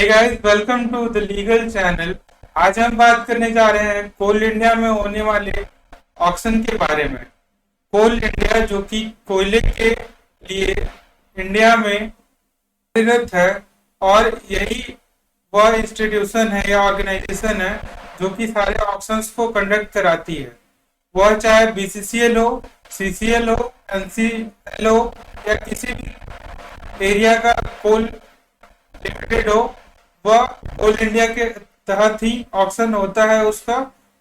Hey guys, welcome to the legal channel. आज हम बात करने जा रहे हैं कोल इंडिया में होने वाले ऑक्शन के बारे में। कोल इंडिया जो कि कोयले के लिए इंडिया में कार्यरत है, और यही वह इंस्टीट्यूशन है या ऑर्गेनाइजेशन है जो कि सारे ऑक्शंस को कंडक्ट कराती है। वह चाहे बीसीसीएल हो, सीसीएल हो, एनसीएल हो या किसी भी एरिया का कोल लिमिटेड हो, वह कोल इंडिया के तहत ही ऑक्शन होता है उसका।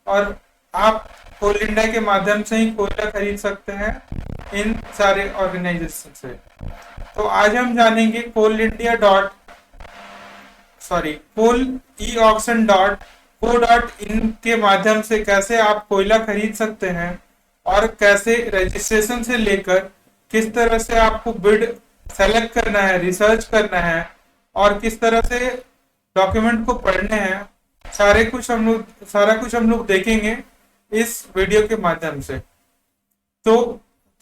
और आप कोल इंडिया के माध्यम से ही कोयला खरीद सकते हैं इन सारे ऑर्गेनाइजेशन से। तो आज हम जानेंगे Coal India dot coal e auction dot co dot in के माध्यम से कैसे आप कोयला खरीद सकते हैं, और कैसे रजिस्ट्रेशन से लेकर किस तरह से आपको बिड सेलेक्ट करना है, रिसर्च करना है, और किस तरह से डॉक्यूमेंट को पढ़ने हैं। सारा कुछ हम लोग देखेंगे इस वीडियो के माध्यम से। तो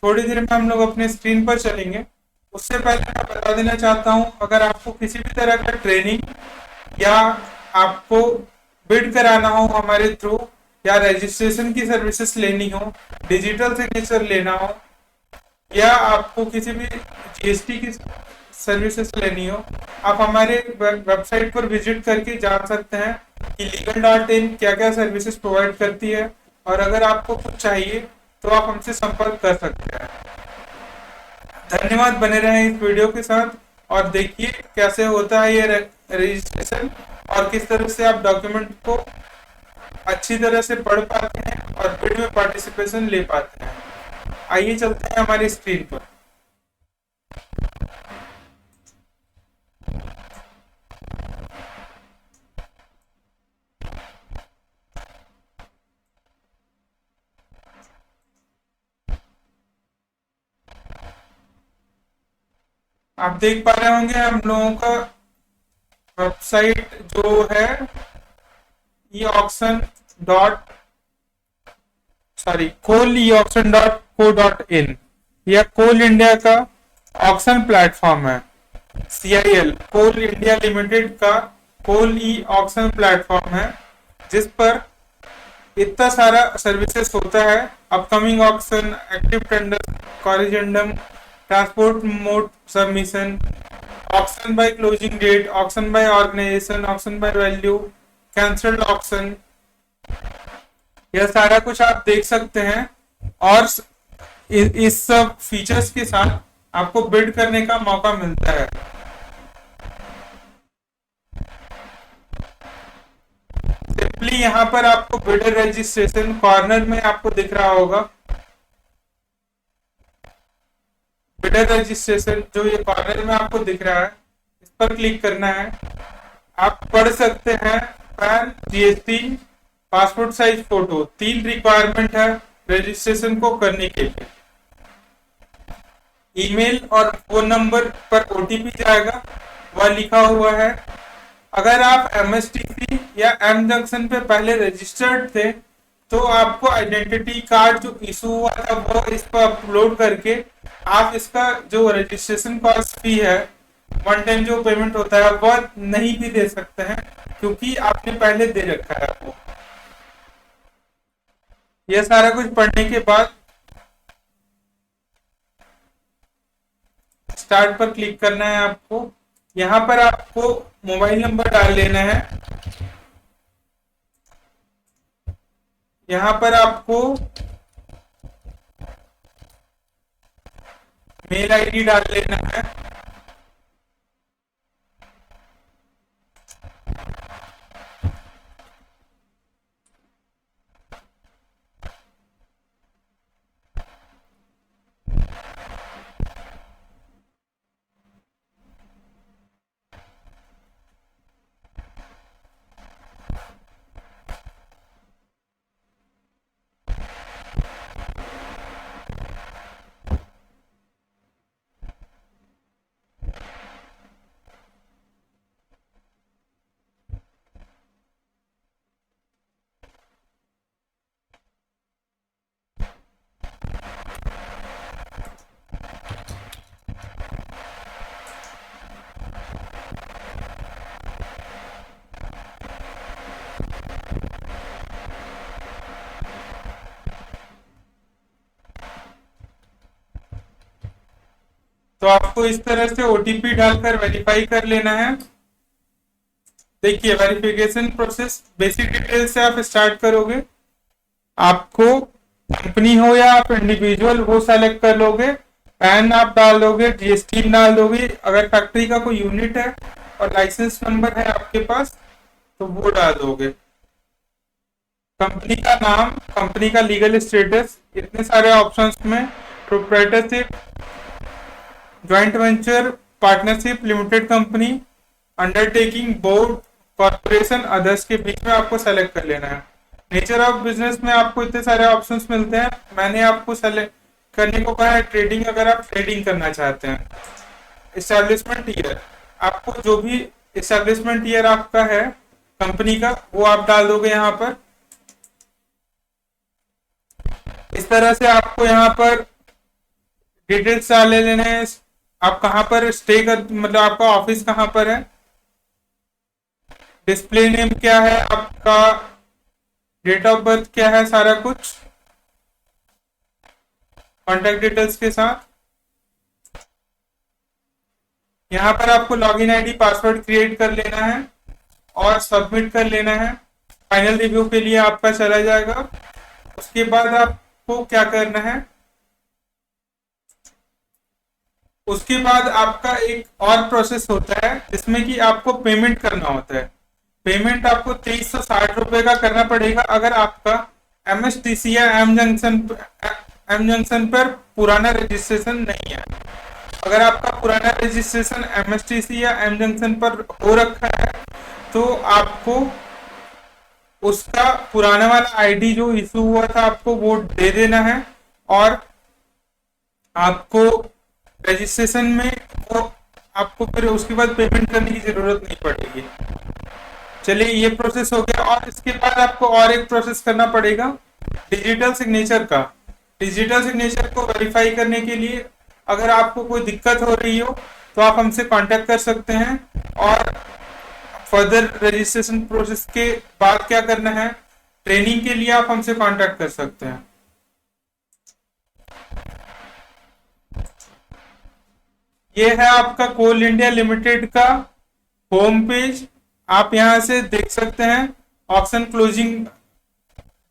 थोड़ी देर में हम लोग अपने स्क्रीन पर चलेंगे। उससे पहले मैं बता देना चाहता हूं, अगर आपको किसी भी तरह का ट्रेनिंग या आपको बिड कराना हो हमारे थ्रू, या रजिस्ट्रेशन की सर्विसेज लेनी हो, डिजिटल सिग्नेचर लेना हो, या आपको किसी भी जीएसटी की सर्विसेज लेनी हो, आप हमारे वेबसाइट पर विजिट करके जान सकते हैं कि legal.in क्या क्या सर्विसेज प्रोवाइड करती है। और अगर आपको कुछ चाहिए तो आप हमसे संपर्क कर सकते हैं। धन्यवाद, बने रहें इस वीडियो के साथ और देखिए कैसे होता है ये रजिस्ट्रेशन, और किस तरह से आप डॉक्यूमेंट को अच्छी तरह से पढ़ पाते हैं और बिड में पार्टिसिपेशन ले पाते हैं। आइए चलते हैं हमारी स्क्रीन पर। आप देख पा रहे होंगे हम लोगों का वेबसाइट जो है e auction dot coal e auction dot co dot in. यह कोल इंडिया का ऑक्शन प्लेटफॉर्म है। सीआईएल कोल इंडिया लिमिटेड का कोल ई ऑक्शन प्लेटफॉर्म है, जिस पर इतना सारा सर्विसेज होता है। Upcoming auction, active tender, corrigendum, transport mode submission, auction by closing date, auction by organisation, auction by value, cancelled auction, यह सारा कुछ आप देख सकते हैं। और इस सब फीचर्स के साथ आपको बिड करने का मौका मिलता है। सिंपली यहाँ पर आपको बिडर रजिस्ट्रेशन कॉर्नर में आपको दिख रहा होगा। बिडर रजिस्ट्रेशन जो ये कॉर्नर में आपको दिख रहा है, इस पर क्लिक करना है। आप पढ़ सकते हैं pan, GST, passport size photo, 3 requirement है रजिस्ट्रेशन को करने के लिए। ईमेल और फोन नंबर पर ओटीपी जाएगा, वह लिखा हुआ है। अगर आप एमएसटीसी या एम जंक्शन पे पहले रजिस्टर्ड थे, तो आपको आइडेंटिटी कार्ड जो इशू हुआ था वो इस पर अपलोड करके आप इसका जो रजिस्ट्रेशन कॉस्ट फी है, वन टाइम जो पेमेंट होता है, वह नहीं भी दे सकते हैं, क्योंकि आपने पहले दे रखा है वो। यह सारा कुछ पढ़ने के बाद स्टार्ट पर क्लिक करना है आपको। यहाँ पर आपको मोबाइल नंबर डाल लेना है। यहाँ पर आपको मेल आईडी डाल लेना है। तो आपको इस तरह से ओटीपी डालकर वेरीफाई कर लेना है। देखिए वेरिफिकेशन प्रोसेस बेसिक डिटेल से आप स्टार्ट करोगे। आपको कंपनी हो या आप इंडिविजुअल वो सेलेक्ट कर लोगे, पैन आप डाल दोगे, जीएसटी डाल दोगे, अगर फैक्ट्री का कोई यूनिट है और लाइसेंस नंबर है आपके पास तो वो डाल दोगे। कंपनी का नाम, कंपनी का लीगल स्टेटस, इतने सारे ऑप्शंस में proprietorship, joint venture, partnership, limited company, undertaking, board, corporation, others के बीच में आपको सेलेक्ट कर लेना है। नेचर ऑफ बिजनेस में आपको इतने सारे ऑप्शंस मिलते हैं, मैंने आपको सेलेक्ट करने को कहा है ट्रेडिंग, अगर आप ट्रेडिंग करना चाहते हैं। एस्टैब्लिशमेंट ईयर, आपको जो भी एस्टैब्लिशमेंट ईयर आपका है कंपनी का वो आप डाल दोगे यहाँ पर। इस तरह से आपको यहाँ पर डिटेल्स डाले लेने हैं। आप कहाँ पर स्टे कर, मतलब आपका ऑफिस कहाँ पर है, डिस्प्ले नेम क्या है आपका, डेट ऑफ बर्थ क्या है, सारा कुछ कॉन्टेक्ट डिटेल्स के साथ। यहाँ पर आपको लॉगिन आईडी पासवर्ड क्रिएट कर लेना है और सबमिट कर लेना है। फाइनल रिव्यू के लिए आपका चला जाएगा। उसके बाद आपको क्या करना है, उसके बाद आपका एक और प्रोसेस होता है जिसमें कि आपको पेमेंट करना होता है। पेमेंट आपको 2360 रुपए का करना पड़ेगा अगर आपका एमएसटीसी या एम जंक्शन पर पुराना रजिस्ट्रेशन नहीं है। अगर आपका पुराना रजिस्ट्रेशन एमएसटीसी या एम जंक्शन पर हो रखा है तो आपको उसका पुराना वाला आईडी जो इशू हुआ था आपको वो दे देना है और आपको रजिस्ट्रेशन में वो आपको फिर उसके बाद पेमेंट करने की जरूरत नहीं पड़ेगी। चलिए ये प्रोसेस हो गया। और इसके बाद आपको और एक प्रोसेस करना पड़ेगा डिजिटल सिग्नेचर का। डिजिटल सिग्नेचर को वेरीफाई करने के लिए अगर आपको कोई दिक्कत हो रही हो तो आप हमसे कांटेक्ट कर सकते हैं और फर्दर रजिस्ट्रेशन प्रोसेस के बाद क्या करना है, ट्रेनिंग के लिए आप हमसे कांटेक्ट कर सकते हैं। ये है आपका कोल इंडिया लिमिटेड का होम पेज। आप यहां से देख सकते हैं ऑक्शन क्लोजिंग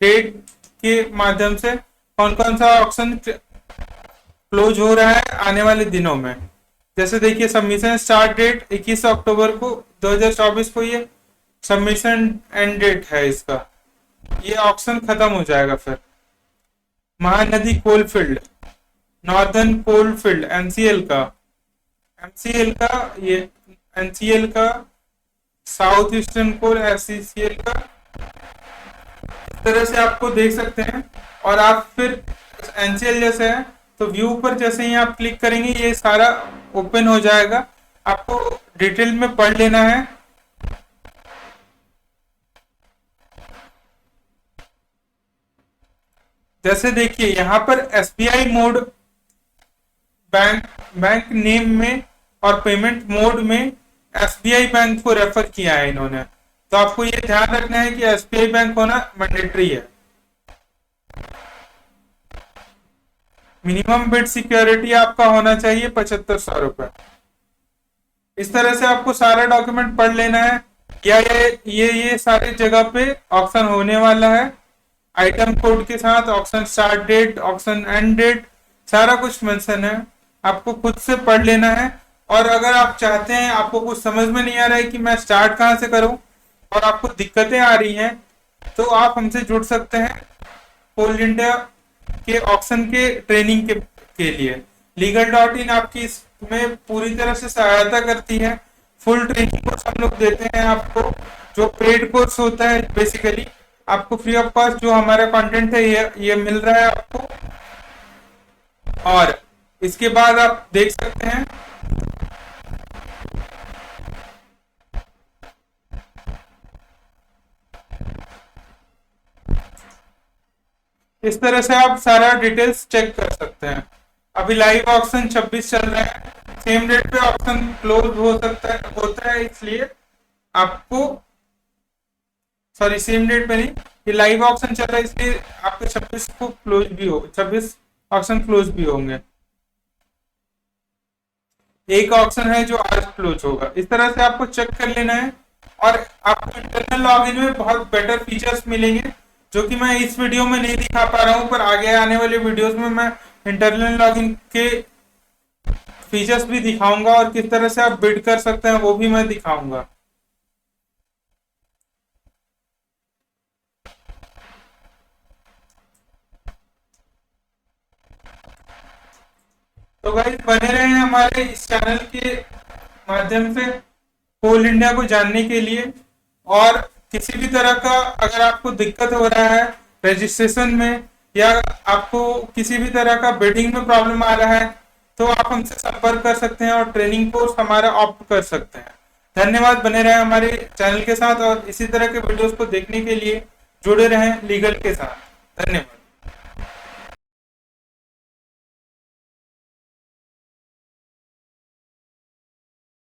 डेट के माध्यम से कौन कौन सा ऑक्शन क्लोज हो रहा है आने वाले दिनों में। जैसे देखिए सबमिशन स्टार्ट डेट 21 अक्टूबर को 2024 को ये सबमिशन एंड डेट है इसका। ये ऑक्शन खत्म हो जाएगा। फिर Mahanadi coalfield, northern coalfield NCL का ये एनसीएल का, साउथ ईस्टर्न कोल एससीसीएल का, इस तरह से आपको देख सकते हैं। और आप फिर एनसीएल जैसे है तो व्यू पर जैसे ही आप क्लिक करेंगे ये सारा ओपन हो जाएगा। आपको डिटेल में पढ़ लेना है। जैसे देखिए यहाँ पर एसबीआई मोड, बैंक नेम में और पेमेंट मोड में एसबीआई बैंक को रेफर किया है इन्होंने। तो आपको ये ध्यान रखना है कि एसबीआई बैंक होना मैंडेटरी है। मिनिमम बिड सिक्योरिटी आपका होना चाहिए 7500 रुपए। इस तरह से आपको सारा डॉक्यूमेंट पढ़ लेना है। या ये सारे जगह पे ऑक्शन होने वाला है, आइटम कोड के साथ, auction start date, auction end date, सारा कुछ मेंशन है। आपको खुद से पढ़ लेना है। और अगर आप चाहते हैं, आपको कुछ समझ में नहीं आ रहा है कि मैं स्टार्ट कहां से करूं और आपको दिक्कतें आ रही हैं, तो आप हमसे जुड़ सकते हैं कोल इंडिया के ऑक्शन के ट्रेनिंग के लिए। legal.in आपकी इसमें पूरी तरह से सहायता करती है। फुल ट्रेनिंग कोर्स हम लोग देते हैं आपको, जो पेड कोर्स होता है। बेसिकली आपको फ्री ऑफ कॉस्ट जो हमारा कंटेंट है ये मिल रहा है आपको। और इसके बाद आप देख सकते हैं इस तरह से आप सारा डिटेल्स चेक कर सकते हैं। अभी लाइव ऑक्शन 26 चल रहा है, सेम डेट पे ऑक्शन क्लोज हो सकता है, होता है, इसलिए आपको सेम डेट पे नहीं, ये लाइव ऑक्शन चल रहा है इसलिए आपके 26 को क्लोज भी हो, 26 ऑक्शन क्लोज भी होंगे। एक ऑक्शन है जो आज क्लोज होगा। इस तरह से आपको चेक कर लेना है और आपको इंटरनल लॉगिन में बहुत बेटर फीचर्स मिलेंगे जो कि मैं इस वीडियो में नहीं दिखा पा रहा हूं, पर आगे आने वाले वीडियोस में मैं इंटरनल लॉगिन के फीचर्स भी दिखाऊंगा और किस तरह से आप बिड कर सकते हैं वो भी मैं दिखाऊंगा। तो गाइस बने रहे हैं हमारे इस चैनल के माध्यम से कोल इंडिया को जानने के लिए। और किसी भी तरह का अगर आपको दिक्कत हो रहा है रजिस्ट्रेशन में या आपको किसी भी तरह का बिडिंग में प्रॉब्लम आ रहा है तो आप हमसे संपर्क कर सकते हैं और ट्रेनिंग कोर्स हमारा ऑप्ट कर सकते हैं। धन्यवाद, बने रहे हमारे चैनल के साथ और इसी तरह के वीडियोस को देखने के लिए जुड़े रहें लीगल के साथ। धन्यवाद।